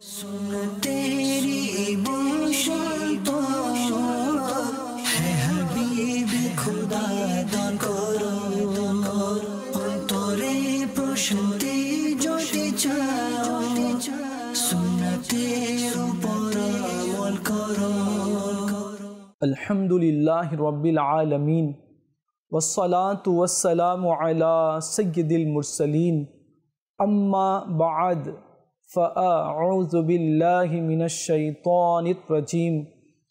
सुन तेरी बसंत है हबीब खुदा दान करो অন্তরে প্রশান্তি যদি চাও সুন্নতের উপর আমল করো। আলহামদুলিল্লাহি রাব্বিল আলামিন ওয়াসসালাতু ওয়াসসালামু আলা সাইয়্যিদিল মুরসালিন আম্মা বা'দ ফাআউযু বিল্লাহি মিনাশ শাইতানির রাজীম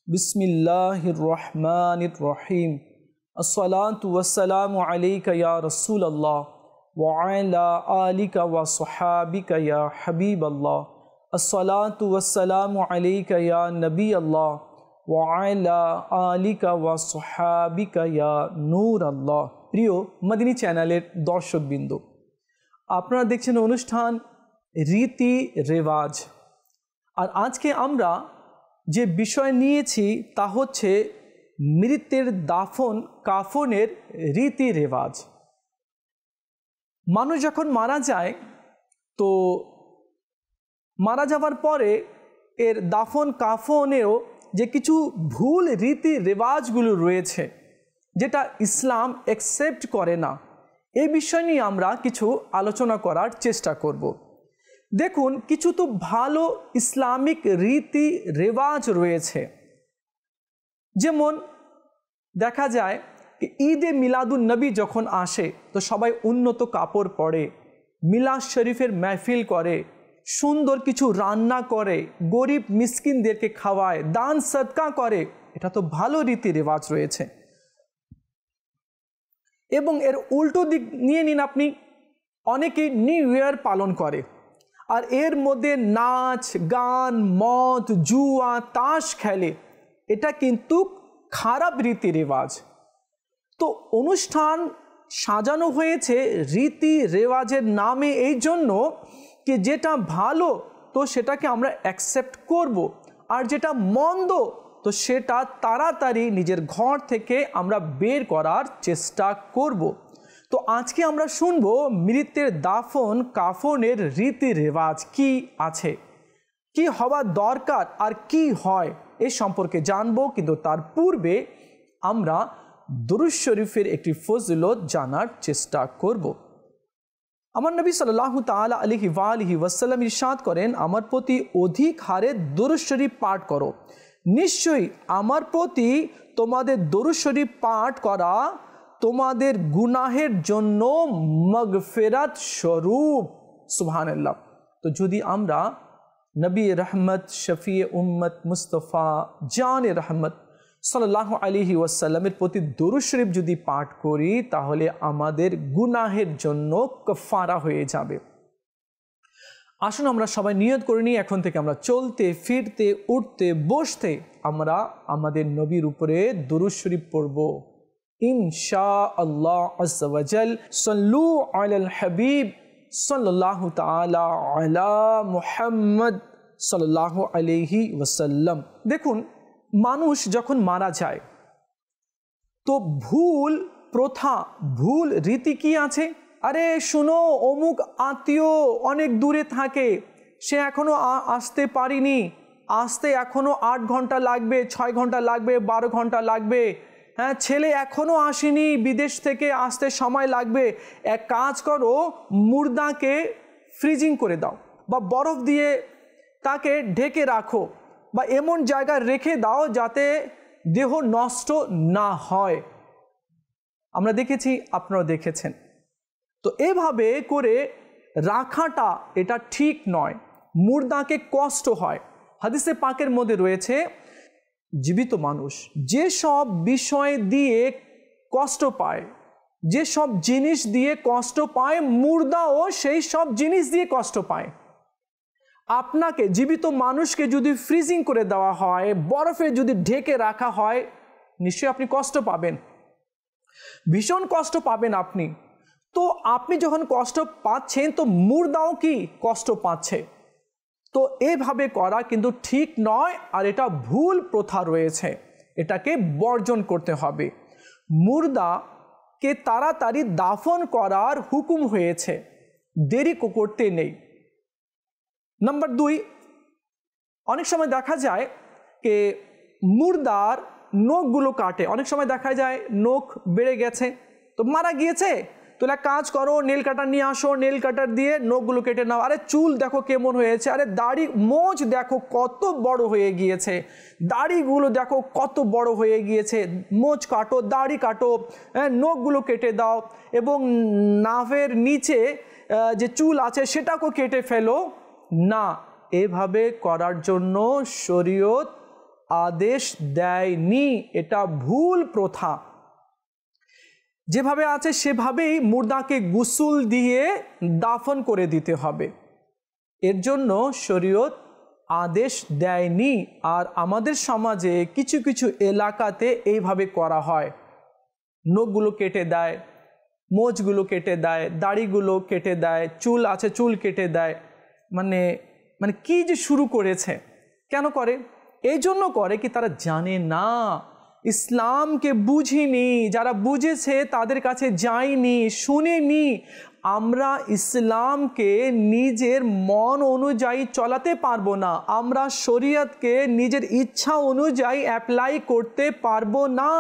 বিসমিল্লাহির রহমানির রহিম আসসালাতু ওয়াসসালামু আলাইকা ইয়া রাসূলুল্লাহ ওয়া আলা আলিকা ওয়া সাহাবিকা ইয়া হাবিবাল্লাহ আসসালাতু ওয়াসসালামু আলাইকা ইয়া নবিয়াল্লাহ ওয়া আলা আলিকা ওয়া সাহাবিকা ইয়া নূর আল্লাহ। প্রিয় মদিনী চ্যানেলের দর্শকবৃন্দ, আপনারা দেখছেন অনুষ্ঠান রীতি রেওয়াজ। আর আজকে আমরা যে বিষয় নিয়েছি তা হচ্ছে মৃতের দাফন কাফনের রীতি রেওয়াজ। মানুষ যখন মারা যায় তো মারা যাওয়ার পরে এর দাফন কাফনেও যে কিছু ভুল রীতি রেওয়াজগুলো রয়েছে যেটা ইসলাম অ্যাকসেপ্ট করে না, এই বিষয় নিয়ে আমরা কিছু আলোচনা করার চেষ্টা করব। দেখুন, কিছু তো ভালো ইসলামিক রীতি রেওয়াজ রয়েছে। যেমন দেখা যায় ঈদে মিলাদুন নবী যখন আসে তো সবাই উন্নত কাপড় পরে, মিলাদ শরীফের মেহফিল করে, সুন্দর কিছু রান্না করে, গরিব মিসকিনদেরকে খাওয়ায়, দান সদকা করে। এটা তো ভালো রীতি রেওয়াজ রয়েছে। এবং এর উল্টো দিক নিয়ে নিন, আপনি অনেকেই নিউ ইয়ার পালন করে আর এর মধ্যে নাচ গান মদ জুয়া তাস খেলে। এটা কিন্তু খারাপ রীতি রেওয়াজ। তো অনুষ্ঠান সাজানো হয়েছে রীতি রেওয়াজের নামে এই জন্য কি যেটা ভালো তো সেটাকে আমরা অ্যাকসেপ্ট করব, আর যেটা মন্দ তো সেটা তাড়াতাড়ি নিজের ঘর থেকে আমরা বের করার চেষ্টা করব। তো আজকে আমরা শুনব মৃতের দাফন কাফনের রীতি রেওয়াজ কি আছে, কি হওয়া দরকার আর কি হয় এ সম্পর্কে জানবো। কিন্তু তার পূর্বে আমরা দুরূদ শরীফের একটি ফজিলত জানার চেষ্টা করব। আমার নবী সাল্লাল্লাহু তাআলা আলাইহি ওয়া আলিহি ওয়াসাল্লাম ইরশাদ করেন, আমার প্রতি অধিক হারে দুরূদ শরীফ পাঠ করো, নিশ্চয়ই আমার প্রতি তোমাদের দুরূদ শরীফ পাঠ করা তোমাদের গুনাহের জন্য মাগফিরাত স্বরূপ। সুবহানাল্লাহ। তো যদি আমরা নবী রহমত শফিয়ে উম্মত মুস্তফা জানে রহমত সাল্লাল্লাহু আলাইহি ওয়াসাল্লামের প্রতি দুরূদ শরীফ যদি পাঠ করি তাহলে আমাদের গুনাহের জন্য কাফারা হয়ে যাবে। আসুন আমরা সবাই নিয়ত করে নিই, এখন থেকে আমরা চলতে ফিরতে উঠতে বসতে আমরা আমাদের নবীর উপরে দুরূদ শরীফ পড়ব ইনশাআল্লাহ আজ্জা ওয়া জাল। সাল্লু আলাল হাবিব সাল্লাল্লাহু তাআলা আলা মুহাম্মদ সাল্লাল্লাহু আলাইহি ওয়াসাল্লাম। দেখুন, মানুষ যখন মারা যায় তো ভুল প্রথা ভুল রীতি কি আছে? আরে শুনো, অমুক আত্মীয় অনেক দূরে থাকে, সে এখনো আসতে পারিনি, আসতে এখনো 8 ঘন্টা লাগবে, 6 ঘন্টা লাগবে, 12 ঘন্টা লাগবে। হ্যাঁ, ছেলে এখনো আসেনি, বিদেশ থেকে আসতে সময় লাগবে। এক কাজ করো, মুর্দাকে ফ্রিজিং করে দাও বা বরফ দিয়ে তাকে ঢেকে রাখো বা এমন জায়গায় রেখে দাও যাতে দেহ নষ্ট না হয়। আমরা দেখেছি, আপনারাও দেখেছেন। তো এভাবে করে রাখাটা এটা ঠিক নয়, মুর্দাকে কষ্ট হয়। হাদিসে পাকের মধ্যে রয়েছে জীবিত মানুষ যে সব বিষয় দিয়ে কষ্ট পায়, যে সব জিনিস দিয়ে কষ্ট পায়, মুর্দাও সেই সব জিনিস দিয়ে কষ্ট পায়। আপনাকে জীবিত মানুষকে যদি ফ্রিজিং করে দেওয়া হয়, বরফে যদি ঢেকে রাখা হয়, নিশ্চয়ই আপনি কষ্ট পাবেন, ভীষণ কষ্ট পাবেন আপনি। তো আপনি যখন কষ্ট পাচ্ছেন তো মুর্দাও কি কষ্ট পাচ্ছে। তো এভাবে করা কিন্তু ঠিক নয়, আর এটা ভুল প্রথা রয়েছে, এটাকে বর্জন করতে হবে। মুর্দাকে তাড়াতাড়ি দাফন করার হুকুম হয়েছে, দেরি করতে নেই। নাম্বার 2, অনেক সময় দেখা যায় যে মুর্দার নখগুলো কাটে, অনেক সময় দেখা যায় নখ বেড়ে গেছে, তো মারা গিয়েছে, তো এক কাজ করো, নেল কাটার নিয়ে আসো, নেল কাটার দিয়ে নখগুলো কেটে নাও। আরে চুল দেখো কেমন হয়েছে, আরে দাড়ি মোচ দেখো কত বড় হয়ে গিয়েছে, দাড়িগুলো দেখো কত বড় হয়ে গিয়েছে, মোচ কাটো, দাড়ি কাটো, নখগুলো কেটে দাও, এবং নাভের নিচে যে চুল আছে সেটাকেও কেটে ফেলো না। এভাবে করার জন্য শরীয়ত আদেশ দেয়নি, এটা ভুল প্রথা। যেভাবে আছে সেভাবেই মুর্দাকে গোসল দিয়ে দাফন করে দিতে হবে, এর জন্য শরীয়ত আদেশ দেয়নি। আর আমাদের সমাজে কিছু কিছু এলাকাতে এইভাবে করা হয়, নখগুলো কেটে দেয়, মোচগুলো কেটে দেয়, দাড়িগুলো কেটে দেয়, চুল আছে চুল কেটে দেয়, মানে মানে কি যে শুরু করেছে। কেন করে? এই জন্য করে কি তারা জানে না, ইসলামকে বুঝিনি, যারা বুঝেছে তাদের কাছে যায়নি, শুনেনি। আমরা ইসলামকে নিজের মন অনুযায়ী চলাতে পারবো না, আমরা শরীয়তকে নিজের ইচ্ছা অনুযায়ী অ্যাপ্লাই করতে পারবো না।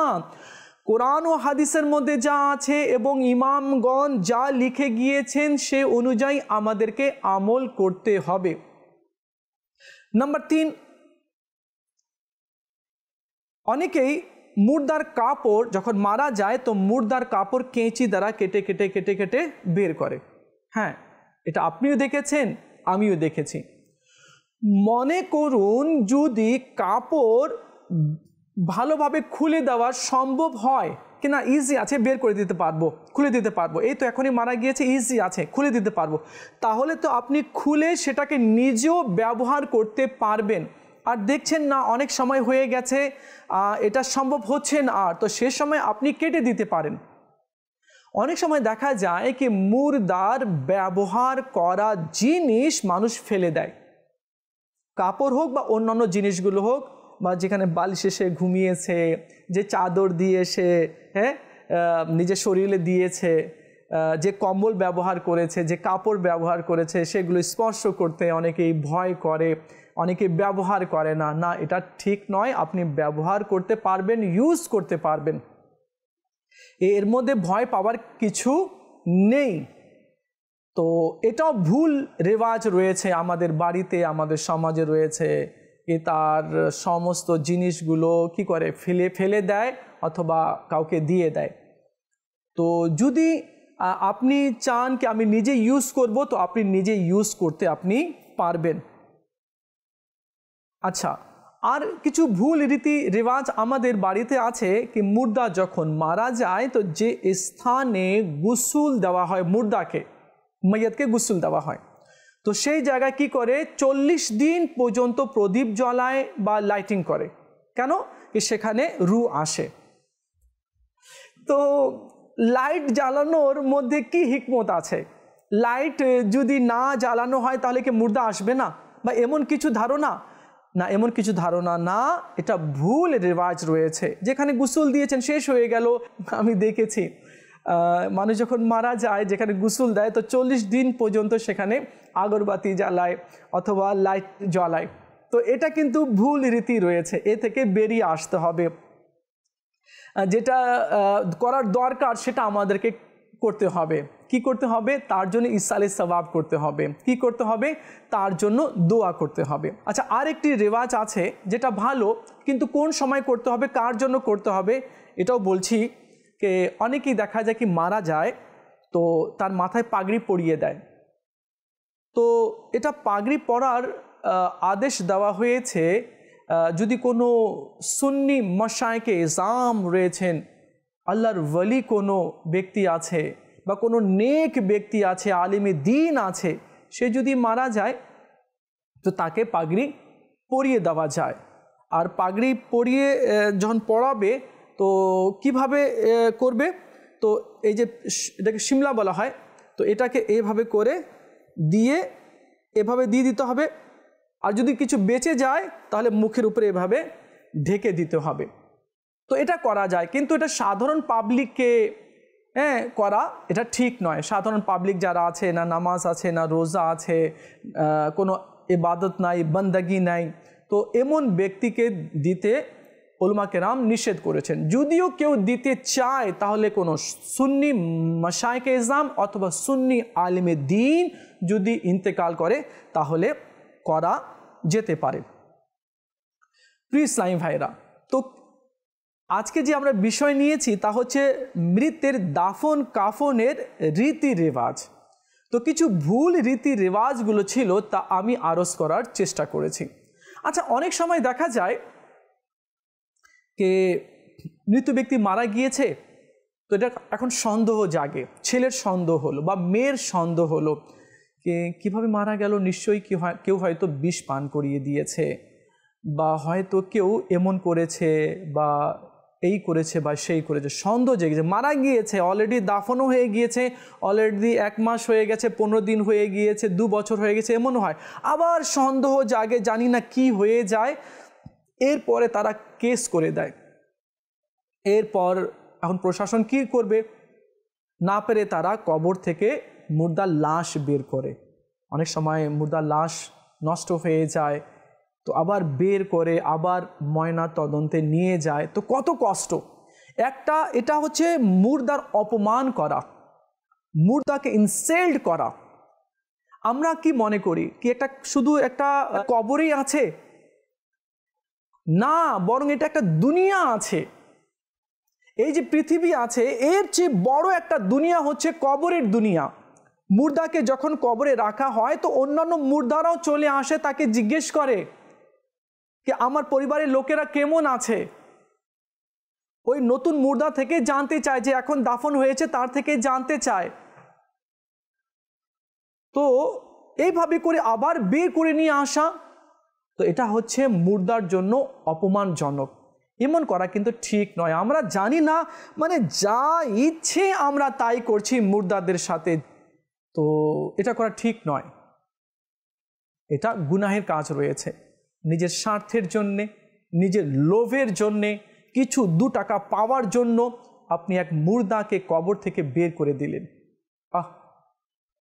কোরআন ও হাদিসের মধ্যে যা আছে এবং ইমামগণ যা লিখে গিয়েছেন সে অনুযায়ী আমাদেরকে আমল করতে হবে। নাম্বার 3, অনেকেই মুর্দার কাপড় যখন মারা যায় তো মুর্দার কাপড় কেঁচি দ্বারা কেটে কেটে কেটে কেটে বের করে। হ্যাঁ, এটা আপনিও দেখেছেন, আমিও দেখেছি। মনে করুন যদি কাপড় ভালোভাবে খুলে দেওয়া সম্ভব হয় কিনা, ইজি আছে, বের করে দিতে পারবো, খুলে দিতে পারবো, এই তো এখনই মারা গিয়েছে, ইজি আছে, খুলে দিতে পারবো, তাহলে তো আপনি খুলে সেটাকে নিজেও ব্যবহার করতে পারবেন। আর দেখছেন না অনেক সময় হয়ে গেছে, এটা সম্ভব হচ্ছে না, আর তো সে সময় আপনি কেটে দিতে পারেন। অনেক সময় দেখা যায় কি মুর্দার ব্যবহার করা জিনিস মানুষ ফেলে দেয়, কাপড় হোক বা অন্যান্য জিনিসগুলো হোক, বা যেখানে বালিশে সে ঘুমিয়েছে, যে চাদর দিয়ে সে নিজের শরীরে দিয়েছে, যে কম্বল ব্যবহার করেছে, যে কাপড় ব্যবহার করেছে, সেগুলো স্পর্শ করতে অনেকেই ভয় করে, অনেকে ব্যবহার করে না। না, এটা ঠিক নয়, আপনি ব্যবহার করতে পারবেন, ইউজ করতে পারবেন, এর মধ্যে ভয় পাওয়ার কিছু নেই। তো এটাও ভুল রেওয়াজ রয়েছে আমাদের বাড়িতে, আমাদের সমাজে রয়েছে, তার সমস্ত জিনিসগুলো কি করে ফেলে দেয় অথবা কাউকে দিয়ে দেয়। তো যদি আপনি চান কি আমি নিজে ইউজ করব, তো আপনি নিজে ইউজ করতে আপনি পারবেন। আচ্ছা, আর কিছু ভুল রীতি রেওয়াজ আমাদের বাড়িতে আছে কি মুর্দা যখন মারা যায় তো যে স্থানে গোসল দেওয়া হয়, মুর্দাকে মাইয়াতকে গোসল দেওয়া হয়, তো সেই জায়গায় কি করে 40 দিন পর্যন্ত প্রদীপ জ্বালায় বা লাইটিং করে। কেন? কি সেখানে রূহ আসে। তো লাইট জ্বালানোর মধ্যে কি হিকমত আছে? লাইট যদি না জ্বালানো হয় তাহলে কি মুর্দা আসবে না, বা এমন কিছু ধারণা না, এমন কিছু ধারণা না, এটা ভুল রেওয়াজ রয়েছে। যেখানে গোসল দিয়েছেন শেষ হয়ে গেল, আমি দেখেছি মানুষ যখন মারা যায় যেখানে গোসল দেয় তো 40 দিন পর্যন্ত সেখানে আগরবাতি জ্বালায় অথবা লাইট জ্বালায়। তো এটা কিন্তু ভুল রীতি রয়েছে, এ থেকে বেরিয়ে আসতে হবে। যেটা করার দরকার সেটা আমাদেরকে করতে হবে। কি করতে হবে? তার জন্য ইসালে সওয়াব করতে হবে। কি করতে হবে? তার জন্য দোয়া করতে হবে। আচ্ছা, আরেকটি রেওয়াজ আছে যেটা ভালো, কিন্তু কোন সময় করতে হবে, কার জন্য করতে হবে এটাও বলছি। কে অনেকেই দেখা যায় কি মারা যায় তো তার মাথায় পাগড়ি পরিয়ে দেয়। তো এটা পাগড়ি পরার আদেশ দেওয়া হয়েছে যদি কোনো সুন্নি মাশায়েখে ইজাম রয়েছেন, আল্লাহর ওয়ালি কোনো ব্যক্তি আছে বা কোনো নেক ব্যক্তি আছে, আলিমে দ্বীন আছে, সে যদি মারা যায় তো তাকে পাগড়ি পরিয়ে দেওয়া যায়। আর পাগড়ি পরিয়ে যখন পরাবে তো কিভাবে করবে? তো এই যে এটাকে শিমলা বলা হয়, তো এটাকে এইভাবে করে দিয়ে এভাবে দিয়ে দিতে হবে। আর যদি কিছু বেঁচে যায় তাহলে মুখের উপরে এভাবে ঢেকে দিতে হবে। তো এটা করা যায়, কিন্তু এটা সাধারণ পাবলিককে করা এটা ঠিক নয়। সাধারণ পাবলিক যারা আছে, না নামাজ আছে, না রোজা আছে, কোনো ইবাদত নাই, বন্দগি নাই, তো এমন ব্যক্তিকে দিতে উলামা কেরাম নিষেধ করেছেন। যদিও কেউ দিতে চায় তাহলে কোনো সুন্নি মাশায়েখে ইসলাম অথবা সুন্নি আলিমে দ্বীন যদি ইন্তেকাল করে তাহলে করা যেতে পারে। প্রিয় ইসলামী ভাইরা, তো আজকে যে আমরা বিষয় নিয়েছি তা হচ্ছে মৃতের দাফন কাফনের রীতি রেওয়াজ। তো কিছু ভুল রীতি রেওয়াজগুলো ছিল তা আমি আরজ করার চেষ্টা করেছি। আচ্ছা, অনেক সময় দেখা যায় কে মৃত ব্যক্তি মারা গিয়েছে, তো এটা এখন সন্দেহ জাগে, ছেলের সন্দেহ হলো বা মেয়ের সন্দেহ হলো কে কীভাবে মারা গেল, নিশ্চয়ই কেউ হয়তো বিষ পান করিয়ে দিয়েছে বা হয়তো কেউ এমন করেছে বা এই করেছে বা সেই করেছে, সন্দেহ জেগেছে। মারা গিয়েছে, অলরেডি দাফনও হয়ে গিয়েছে, অলরেডি 1 মাস হয়ে গেছে, 15 দিন হয়ে গিয়েছে, 2 বছর হয়ে গেছে, এমন হয়। আবার সন্দেহ জাগে, জানি না কি হয়ে যায়। এরপরে তারা কেস করে দেয়। এরপর এখন প্রশাসন কি করবে, না পেরে তারা কবর থেকে মুর্দার লাশ বের করে। অনেক সময় মুর্দার লাশ নষ্ট হয়ে যায়, তো আবার বের করে আবার ময়না তদন্তে নিয়ে যায়। তো কত কষ্ট এটা হচ্ছে মুর্দার অপমান করা, মুর্দাকে ইনসাল্ট করা। আমরা কি মনে করি কি এটা শুধু একটা কবরই আছে? না, বরং এটা একটা দুনিয়া আছে। এই যে পৃথিবী আছে এর চেয়ে বড় একটা দুনিয়া হচ্ছে কবরের দুনিয়া। মুর্দাকে যখন কবরে রাখা হয় তো অন্যান্য মুর্দারাও চলে আসে, তাকে জিজ্ঞেস করে যে আমার পরিবারের লোকেরা কেমন আছে। ওই নতুন মুর্দা থেকে জানতে চায়, যে এখন দাফন হয়েছে তার থেকে জানতে চায়। তো এইভাবে করে আবার বের করে নিয়ে আসা, তো এটা হচ্ছে মুর্দার জন্য অপমানজনক। এমন করা কিন্তু ঠিক নয়। আমরা জানি না, মানে যা ইচ্ছে আমরা তাই করছি মুর্দাদের সাথে, তো এটা করা ঠিক নয়। এটা গুনাহের কাজ রয়েছে। নিজের স্বার্থের জন্যে, নিজের লোভের জন্যে, কিছু 2 টাকা পাওয়ার জন্য আপনি এক মুর্দাকে কবর থেকে বের করে দিলেন।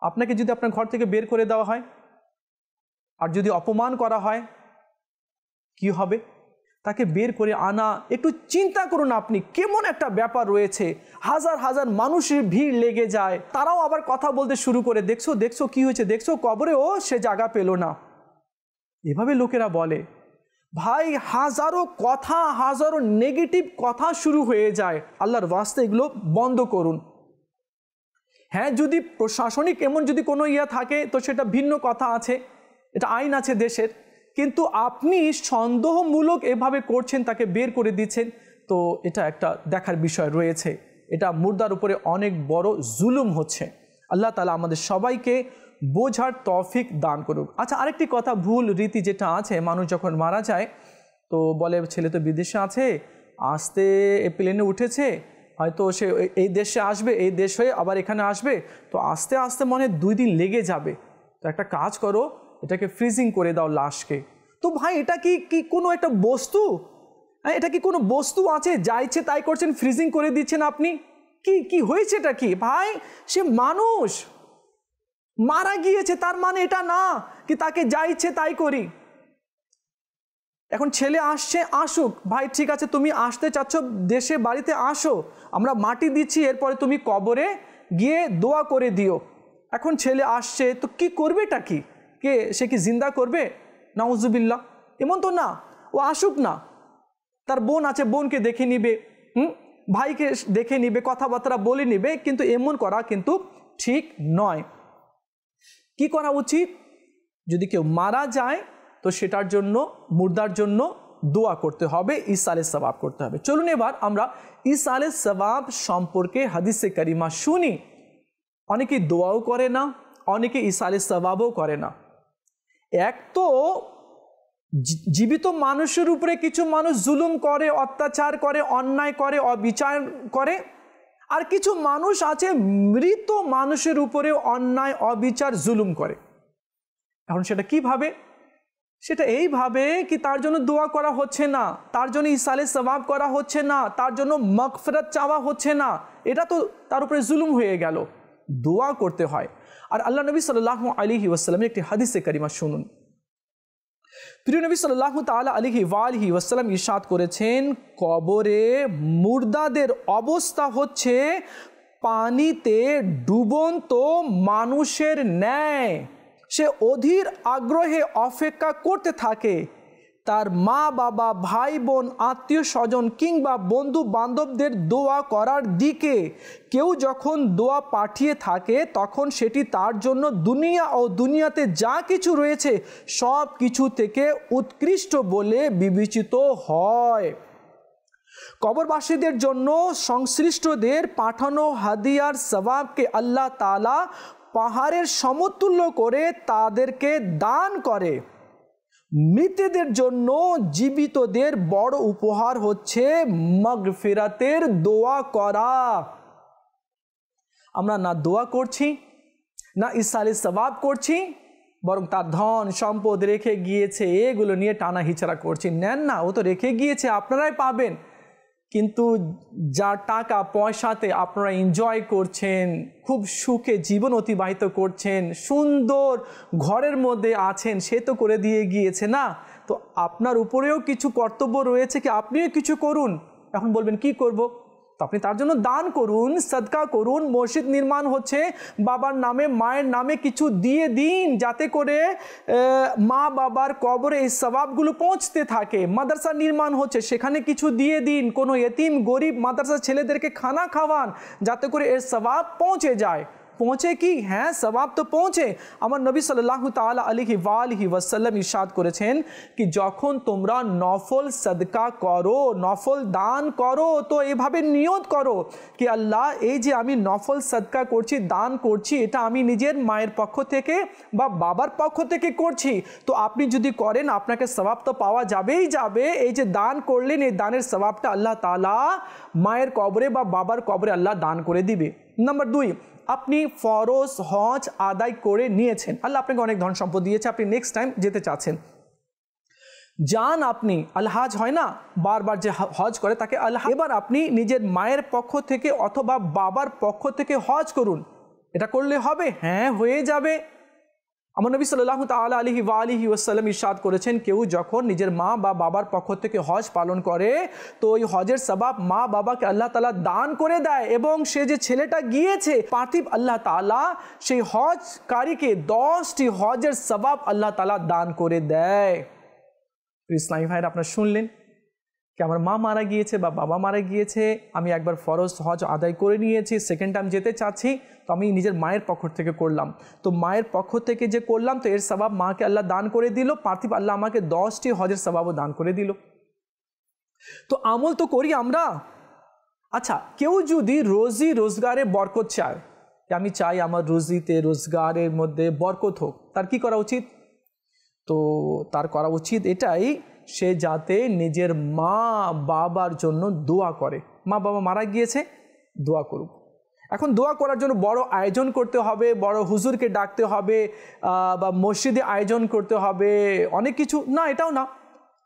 আপনাকে যদি আপনার ঘর থেকে বের করে দেওয়া হয় আর যদি অপমান করা হয় কি হবে? তাকে বের করে আনা, একটু চিন্তা করুন আপনি, কেমন একটা ব্যাপার রয়েছে। হাজার হাজার মানুষের ভিড় লেগে যায়, তারাও আবার কথা বলতে শুরু করে, দেখছো দেখছো কি হয়েছে, দেখছো কবরেও সে জায়গা পেল না। এভাবে লোকেরা বলে। ভাই, হাজারো কথা, হাজারো নেগেটিভ কথা শুরু হয়ে যায়। আল্লাহর ওয়াস্তে এগুলো বন্ধ করুন। হ্যাঁ, যদি প্রশাসনিক এমন যদি কোনো থাকে তো সেটা ভিন্ন কথা আছে, এটা আইন আছে দেশের। কিন্তু আপনি সন্দেহমূলক এভাবে করছেন, তাকে বের করে দিচ্ছেন, তো এটা একটা দেখার বিষয় রয়েছে। এটা মুর্দার উপরে অনেক বড় জুলুম হচ্ছে। আল্লাহ তাআলা আমাদের সবাইকে বোঝার তৌফিক দান করুক। আচ্ছা, আরেকটি কথা, ভুল রীতি যেটা আছে, মানুষ যখন মারা যায় তো বলে ছেলে তো বিদেশে আছে, আসতে প্লেনে উঠেছে, হয়তো সে এই দেশে আসবে, এই দেশ হয়ে আবার এখানে আসবে, তো আস্তে আস্তে মনে 2 দিন লেগে যাবে। তো একটা কাজ করো, এটাকে ফ্রিজিং করে দাও লাশকে। তো ভাই, এটা কি কোনো একটা বস্তু? এটা কি কোনো বস্তু আছে? যা ইচ্ছে তাই করছেন, ফ্রিজিং করে দিচ্ছেন আপনি। কি হয়েছে এটা কি? ভাই, সে মানুষ মারা গিয়েছে, তার মানে এটা না কি তাকে যা ইচ্ছে তাই করি। এখন ছেলে আসছে, আসুক ভাই, ঠিক আছে, তুমি আসতে চাচ্ছ দেশে, বাড়িতে আসো, আমরা মাটি দিচ্ছি, এরপরে তুমি কবরে গিয়ে দোয়া করে দিও। এখন ছেলে আসছে, তো কি করবে? এটা কি সে কি জিন্দা করবে? নাউজুবিল্লাহ, এমন তো না। ও আসুক না, তার বোন আছে, বোনকে দেখে নিবে, ভাইকে দেখে নিবে, কথাবার্তা বলে নিবে, কিন্তু এমন করা কিন্তু ঠিক নয়। কি করা উচিত? যদি কেউ মারা যায় তো সেটার জন্য, মুর্দার জন্য দোয়া করতে হবে, ইসালে সওয়াব করতে হবে। চলুন এবার আমরা ইসালে সওয়াব সম্পর্কে হাদিসে কারিমা শুনি। অনেকে দোয়াও করে না, অনেকে ইসালে সওয়াবও করে না। এক তো জীবিত মানুষের উপরে কিছু মানুষ জুলুম করে, অত্যাচার করে, অন্যায় করে, অবিচার করে, আর কিছু মানুষ আছে মৃত মানুষের উপরে অন্যায়, অবিচার, জুলুম করে। এখন সেটা কিভাবে? সেটা এইভাবে কি তার জন্য দোয়া করা হচ্ছে না, তার জন্য ইসালে সওয়াব করা হচ্ছে না, তার জন্য মাগফিরাত চাওয়া হচ্ছে না, এটা তো তার উপরে জুলুম হয়ে গেল। দোয়া করতে হয়। আর আল্লাহ নবী সাল্লাল্লাহু আলাইহি ওয়াসাল্লামের একটি হাদিসে কারিমা শুনুন। প্রিয় নবী সাল্লাল্লাহু তাআলা আলাইহি ওয়া আলিহি ওয়াসাল্লাম ইরশাদ করেছেন, কবরে মুর্দাদের অবস্থা হচ্ছে পানিতে ডুবন্ত মানুষের ন্যায়। সে অধীর আগ্রহে অপেক্ষা করতে থাকে তার মা বাবা, ভাই বোন, আত্মীয় স্বজন কিংবা বন্ধু বান্ধবদের দোয়া করার দিকে। কেউ যখন দোয়া পাঠিয়ে থাকে তখন সেটি তার জন্য দুনিয়া ও দুনিয়াতে যা কিছু রয়েছে সব কিছু থেকে উৎকৃষ্ট বলে বিবেচিত হয়। কবরবাসীদের জন্য সংশ্লিষ্টদের পাঠানো হাদিয়ার সওয়াবকে আল্লাহ তাআলা পাহাড়ের সমতুল্য করে তাদেরকে দান করে। মৃতদের জন্য জীবিতদের বড় উপহার হচ্ছে মাগফিরাতের দোয়া করা। আমরা না দোয়া করছি, না ইসালে সওয়াব করছি, বরং তার ধন সম্পদ রেখে গিয়েছে এগুলো নিয়ে টানা হিচড়া করছি। নেন না, ও তো রেখে গিয়েছে, আপনারাই পাবেন। কিন্তু যার টাকা পয়সাতে আপনারা এনজয় করছেন, খুব সুখে জীবন অতিবাহিত করছেন, সুন্দর ঘরের মধ্যে আছেন, সে তো করে দিয়ে গিয়েছে না। তো আপনার উপরেও কিছু কর্তব্য রয়েছে, কি আপনিও কিছু করুন। এখন বলবেন কি করব? তো আপনি তার জন্য দান করুন, সদকা করুন। মসজিদ নির্মাণ হচ্ছে, বাবার নামে মায়ের নামে কিছু দিয়ে দিন, যাতে করে মা বাবার কবরে এই সওয়াবগুলো পৌঁছতে থাকে। মাদ্রাসা নির্মাণ হচ্ছে, সেখানে কিছু দিয়ে দিন। কোনো এতিম গরিব মাদ্রাসা ছেলেদেরকে খানা খাওয়ান, যাতে করে এর সওয়াব পৌঁছে যায়। পৌঁছে কি? হ্যাঁ, সওয়াব তো পৌঁছে। আমার নবী সাল্লাল্লাহু তাআলা আলাইহি ওয়া আলিহি ওয়াসাল্লাম ইরশাদ করেছেন কি যখন তোমরা নফল সদকা করো, নফল দান করো, তো এভাবে নিয়ত করো কি আল্লাহ, এই যে আমি নফল সদকা করছি, দান করছি, এটা আমি নিজের মায়ের পক্ষ থেকে বা বাবার পক্ষ থেকে করছি। তো আপনি যদি করেন আপনাকে সওয়াব তো পাওয়া যাবেই যাবে। এই যে দান করলেন, এই দানের সওয়াবটা আল্লাহ তাআলা মায়ের কবরে বা বাবার কবরে আল্লাহ দান করে দিবে। নাম্বার 2, আপনি ফরজ হজ আদায় করে নিয়েছেন, আল্লাহ আপনাকে অনেক ধন সম্পদ দিয়েছে, আপনি নেক্সট টাইম যেতে চাচ্ছেন, যান আপনি। আল হাজ হয় না, বারবার যে হজ করে তাকে আল হাজ। এবার আপনি নিজের মায়ের পক্ষ থেকে অথবা বাবার পক্ষ থেকে হজ করুন। এটা করলে হবে? হ্যাঁ, হয়ে যাবে। আমার নবী সাল্লাল্লাহু তাআলা আলাইহি ওয়া আলিহি ওয়াসাল্লাম ইরশাদ করেছেন, কেউ যখন নিজের মা বা বাবার পক্ষ থেকে হজ পালন করে তো ওই হজের সওয়াব মা বাবাকে আল্লাহ তাআলা দান করে দেয়, এবং সে যে ছেলেটা গিয়েছে পার্থিব আল্লাহ তাআলা সেই হজকারীকে 10টি হজের সওয়াব আল্লাহ তাআলা দান করে দেয়। ইসলামী ভাইরা, আপনারা শুনলেন কি আমার মা মারা গিয়েছে বা বাবা মারা গিয়েছে, আমি একবার ফরজ হজ আদায় করে নিয়েছি, সেকেন্ড টাইম যেতে চাচ্ছি, তো আমি নিজের মায়ের পক্ষ থেকে করলাম। তো মায়ের পক্ষ থেকে যে করলাম, তো এর সওয়াব মাকে আল্লাহ দান করে দিল, পার্থিব আল্লাহ আমাকে 10টি হজের সওয়াবও দান করে দিল। তো আমল তো করি আমরা। আচ্ছা, কেউ যদি রোজি রোজগারে বরকত চায়, আমি চাই আমার রুজিতে রোজগারের মধ্যে বরকত হোক, তার কি করা উচিত? তো তার করা উচিত এটাই, সে যাতে নিজের মা বাবার জন্য দোয়া করে। মা বাবা মারা গিয়েছে, দোয়া করুক। এখন দোয়া করার জন্য বড় আয়োজন করতে হবে, বড় হুজুরকে ডাকতে হবে, বা মসজিদে আয়োজন করতে হবে, অনেক কিছু না, এটাও না।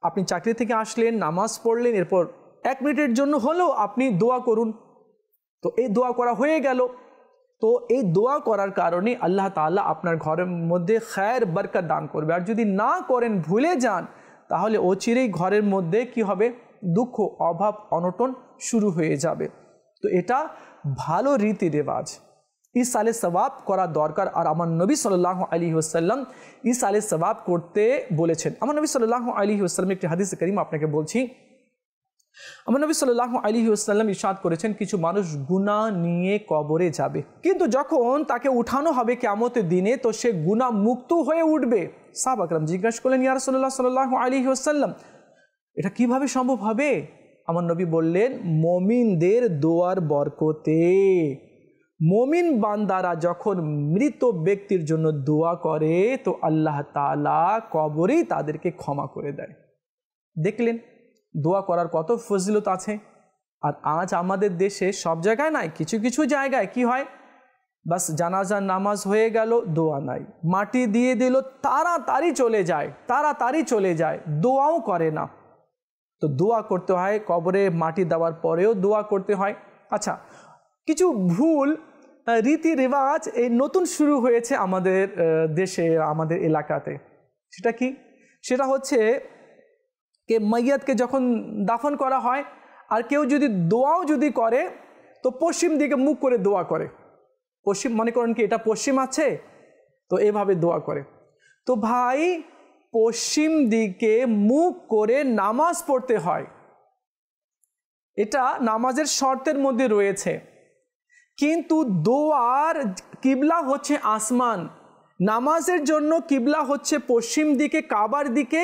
আপনি চাকরি থেকে আসলেন, নামাজ পড়লেন, এরপর 1 মিনিটের জন্য হলেও আপনি দোয়া করুন। তো এই দোয়া করা হয়ে গেল। তো এই দোয়া করার কারণে আল্লাহ তাআলা আপনার ঘরের মধ্যে খায়ের বরকত দান করবে। আর যদি না করেন, ভুলে যান, তাহলে অচিরেই ঘরের মধ্যে কি হবে? দুঃখ, অভাব, অনটন শুরু হয়ে যাবে। তো এটা ভালো রীতি রেওয়াজ, ইসালে সওয়াব করা দরকার। আর আমার নবী সাল্লাল্লাহু আলাইহি ওয়াসাল্লাম ইসালে সওয়াব করতে বলেছেন। আমার নবী সাল্লাল্লাহু আলাইহি ওয়াসাল্লাম একটি হাদিস কারীম আপনাকে বলছি। আমার নবী সাল্লাল্লাহু আলাইহি ওয়াসাল্লাম ইরশাদ করেছেন, কিছু মানুষ গুনাহ নিয়ে কবরে যাবে, কিন্তু যখন তাকে উঠানো হবে কিয়ামতের দিনে, তো সে গুনাহ মুক্ত হয়ে উঠবে। সাহাবা কেরাম জিজ্ঞাসা করলেন, ইয়া রাসূলুল্লাহ সাল্লাল্লাহু আলাইহি ওয়াসাল্লাম, এটা কিভাবে সম্ভব হবে? আমার নবী বললেন, মুমিনদের দোয়ার বরকতে। মুমিন বান্দারা যখন মৃত ব্যক্তির জন্য দোয়া করে, তো আল্লাহ তাআলা কবরেই তাদেরকে ক্ষমা করে দেয়। দেখলেন দোয়া করার কত ফজিলত আছে। আর আজ আমাদের দেশে সব জায়গায় নাই, কিছু কিছু জায়গায় কি হয়, বাস জানাজার নামাজ হয়ে গেল, দোয়া নাই, মাটি দিয়ে দিল, তাড়াতাড়ি চলে যায়, দোয়াও করে না। তো দোয়া করতে হয়, কবরে মাটি দেওয়ার পরেও দোয়া করতে হয়। আচ্ছা, কিছু ভুল রীতি রেওয়াজ এই নতুন শুরু হয়েছে আমাদের দেশে, আমাদের এলাকাতে। সেটা কি? সেটা হচ্ছে কে মাইয়াতকে যখন দাফন করা হয় আর কেউ যদি দোয়াও যদি করে তো পশ্চিম দিকে মুখ করে দোয়া করে। পশ্চিম মনে করেন কি এটা পশ্চিম আছে, তো এভাবে দোয়া করে। তো ভাই পশ্চিম দিকে মুখ করে নামাজ পড়তে হয়, এটা নামাজের শর্তের মধ্যে রয়েছে। কিন্তু দোয়ার কিবলা হচ্ছে আসমান, নামাজের জন্য কিবলা হচ্ছে পশ্চিম দিকে কাবার দিকে,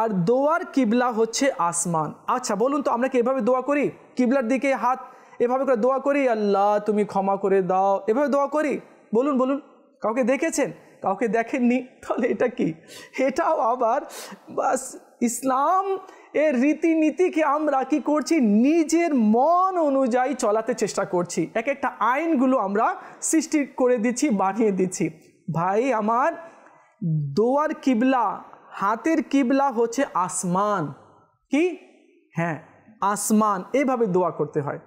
আর দোয়ার কিবলা হচ্ছে আসমান। আচ্ছা বলুন তো আমরা কি এভাবে দোয়া করি? কিবলার দিকে হাত এভাবে করে দোয়া করি, আল্লাহ তুমি ক্ষমা করে দাও, এভাবে দোয়া করি? বলুন বলুন, কাউকে দেখেছেন? কাউকে দেখেননি? তাহলে এটা কি? এটাও আবার বাস ইসলাম এর রীতিনীতিকে আমরা কি করছি, নিজের মন অনুযায়ী চলাতে চেষ্টা করছি। এক একটা আইনগুলো আমরা সৃষ্টি করে দিচ্ছি, বানিয়ে দিচ্ছি। ভাই আমার, দোয়ার কিবলা, হাতের কিবলা হচ্ছে আসমান। কি? হ্যাঁ আসমান, এভাবে দোয়া করতে হয়।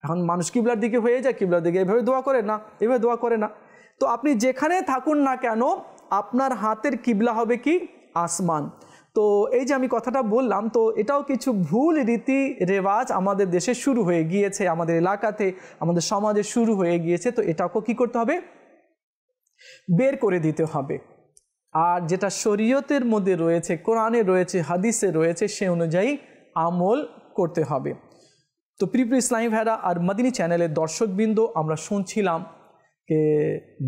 এখন মানুষ কিবলার দিকে হয়ে যায়, কিবলার দিকে এভাবে দোয়া করে না, এভাবে দোয়া করে না। তো আপনি যেখানে থাকুন না কেন আপনার হাতের কিবলা হবে কি? আসমান। তো এই যে আমি কথাটা বললাম, তো এটাও কিছু ভুল রীতি রেওয়াজ আমাদের দেশে শুরু হয়ে গিয়েছে, আমাদের এলাকাতে, আমাদের সমাজে শুরু হয়ে গিয়েছে। তো এটাকে কি করতে হবে? বের করে দিতে হবে। আর যেটা শরীয়তের মধ্যে রয়েছে, কোরআনে রয়েছে, হাদিসে রয়েছে, সে অনুযায়ী আমল করতে হবে। তো প্রিয় ইসলামী ভাইরা আর মদিনী চ্যানেলের দর্শকবৃন্দ, আমরা শুনছিলাম যে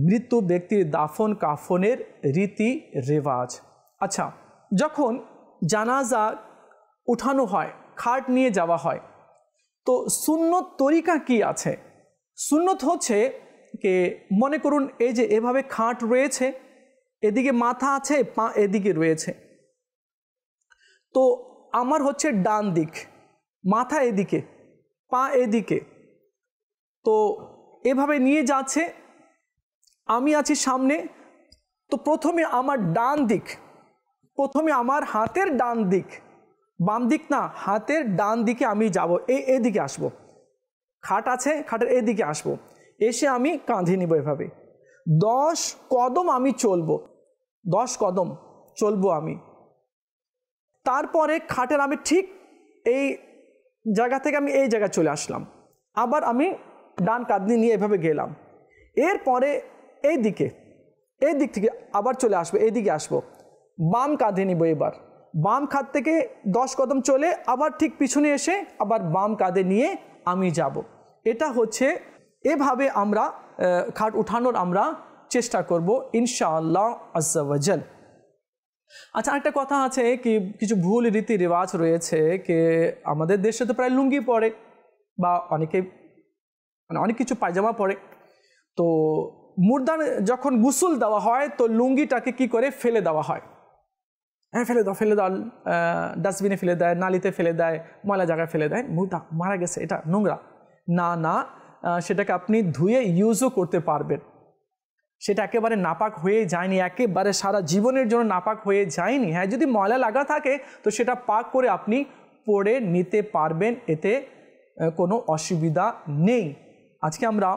মৃত ব্যক্তির দাফন কাফনের রীতি রেওয়াজ। আচ্ছা, যখন জানাজা উঠানো হয়, খাট নিয়ে যাওয়া হয়, তো সুন্নত তরিকা কি আছে? সুন্নত হচ্ছে কে মনে করুন এই যে এভাবে খাট রয়েছে, এদিকে মাথা আছে, পা এদিকে রয়েছে, তো আমার হচ্ছে ডান দিক, মাথা এদিকে, পা এদিকে, তো এভাবে নিয়ে যাচ্ছে, আমি আছি সামনে। তো প্রথমে আমার ডান দিক, প্রথমে আমার হাতের ডান দিক, বাম দিক না, হাতের ডান দিকে আমি যাব, এদিকে আসব, খাট আছে, খাটের এদিকে আসব, এসে আমি কাঁধে নিব, এভাবে 10 কদম আমি চলবো, 10 কদম চলবো আমি। তারপরে খাটের আমি ঠিক এই জায়গা থেকে আমি এই জায়গায় চলে আসলাম, আবার আমি ডান কাঁধনি নিয়ে এভাবে গেলাম। এরপরে এই দিক থেকে আবার চলে আসবো, এইদিকে আসবো, বাম কাঁধে নিব, এবার বাম খাট থেকে 10 কদম চলে আবার ঠিক পিছনে এসে আবার বাম কাঁধে নিয়ে আমি যাব। এটা হচ্ছে, এভাবে আমরা খাট উঠানোর আমরা চেষ্টা করব ইনশাআল্লাহ আজ্জা ওয়াজাল। আচ্ছা, একটা কথা আছে কি কিছু ভুল রীতি রেওয়াজ রয়েছে যে আমাদের দেশে তো প্রায় লুঙ্গি পরে, বা অনেকে মানে অনেক কিছু পায়জামা পরে। তো মুর্দার যখন গোসল দেওয়া হয় তো লুঙ্গিটাকে কি করে ফেলে দেওয়া হয়, হ্যাঁ ফেলে দাও, ডাস্টবিনে ফেলে দেয়, নালিতে ফেলে দেয়, ময়লা জায়গায় ফেলে দেয়, মুর্দা মারা গেছে, এটা নোংরা। না, সেটাকে আপনি ধুয়ে ইউজও করতে পারবেন। সেটা একেবারে নাপাক হয়ে যায়নি, একেবারে সারা জীবনের জন্য নাপাক হয়ে যায়নি। হ্যাঁ, যদি ময়লা লাগা থাকে তো সেটা পাক করে আপনি পরে নিতে পারবেন, এতে কোনো অসুবিধা নেই। আজকে আমরা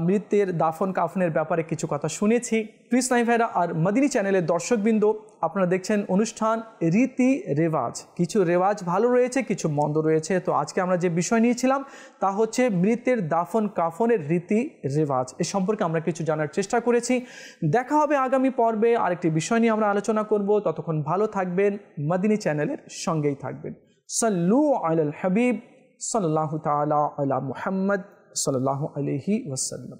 মৃতের দাফন কাফনের ব্যাপারে কিছু কথা শুনেছি। প্রিয় ইসলামী ভাইরা আর মদিনী চ্যানেলের দর্শকবৃন্দ, আপনারা দেখছেন অনুষ্ঠান রীতি রেওয়াজ। কিছু রেওয়াজ ভালো রয়েছে, কিছু মন্দ রয়েছে। তো আজকে আমরা যে বিষয় নিয়েছিলাম তা হচ্ছে মৃতের দাফন কাফনের রীতি রেওয়াজ। এ সম্পর্কে আমরা কিছু জানার চেষ্টা করেছি। দেখা হবে আগামী পর্বে, আরেকটি বিষয় নিয়ে আমরা আলোচনা করব। ততক্ষণ ভালো থাকবেন, মদিনী চ্যানেলের সঙ্গেই থাকবেন। সাল্লু আলাল হাবিব সাল্লাল্লাহু তাআলা আলা মুহাম্মদ সাল্লাল্লাহু আলাইহি ওয়াসাল্লাম।